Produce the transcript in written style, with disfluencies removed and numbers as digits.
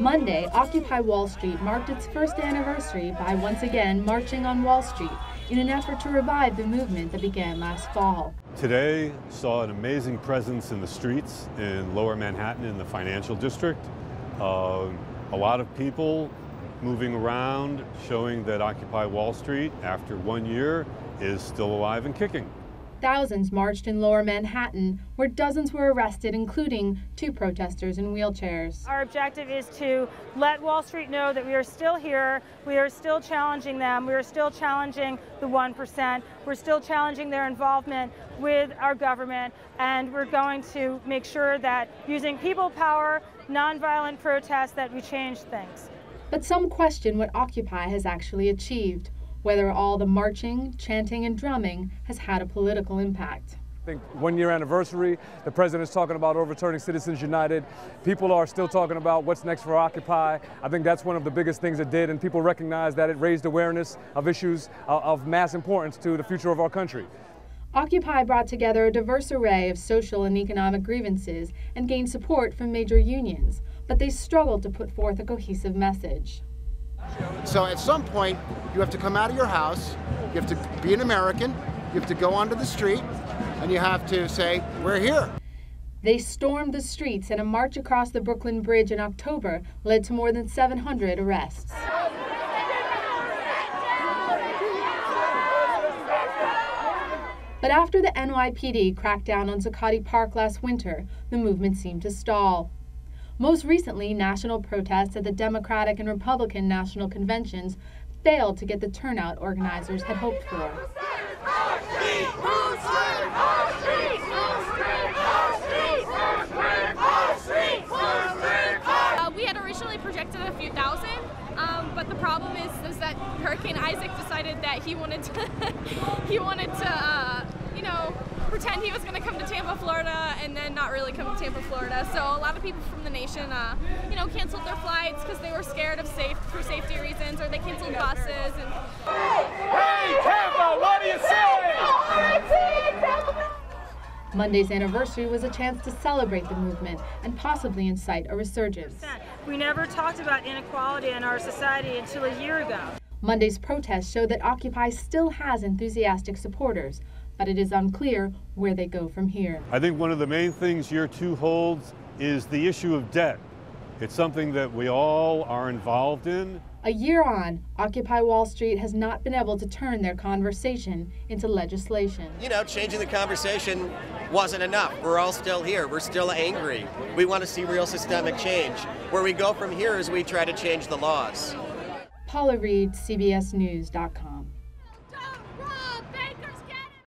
Monday, Occupy Wall Street marked its first anniversary by once again marching on Wall Street in an effort to revive the movement that began last fall. Today saw an amazing presence in the streets in Lower Manhattan in the financial district. A lot of people moving around, showing that Occupy Wall Street, after 1 year, is still alive and kicking. Thousands marched in Lower Manhattan, where dozens were arrested, including 2 protesters in wheelchairs. Our objective is to let Wall Street know that we are still here, we are still challenging them, we are still challenging the 1%, we're still challenging their involvement with our government, and we're going to make sure that using people power, nonviolent protests, that we change things. But some question what Occupy has actually achieved, whether all the marching, chanting, and drumming has had a political impact. I think 1 year anniversary, the president's talking about overturning Citizens United. People are still talking about what's next for Occupy. I think that's one of the biggest things it did, and people recognize that it raised awareness of issues of mass importance to the future of our country. Occupy brought together a diverse array of social and economic grievances and gained support from major unions, but they struggled to put forth a cohesive message. So at some point, you have to come out of your house, you have to be an American, you have to go onto the street, and you have to say, we're here. They stormed the streets, and a march across the Brooklyn Bridge in October led to more than 700 arrests. But after the NYPD cracked down on Zuccotti Park last winter, the movement seemed to stall. Most recently, national protests at the Democratic and Republican national conventions failed to get the turnout organizers had hoped for. We had originally projected a few thousand, but the problem is that Hurricane Isaac decided that he wanted to, pretend he was going to come to Tampa, Florida, and then not really come to Tampa, Florida. So a lot of people from the nation, canceled their flights because they were scared of for safety reasons, or they canceled buses. And hey, Tampa, what do you say? Monday's anniversary was a chance to celebrate the movement and possibly incite a resurgence. We never talked about inequality in our society until a year ago. Monday's protests show that Occupy still has enthusiastic supporters, but it is unclear where they go from here. I think one of the main things year 2 holds is the issue of debt. It's something that we all are involved in. A year on, Occupy Wall Street has not been able to turn their conversation into legislation. Changing the conversation wasn't enough. We're all still here. We're still angry. We want to see real systemic change. Where we go from here is we try to change the laws. Paula Reid, CBSNews.com.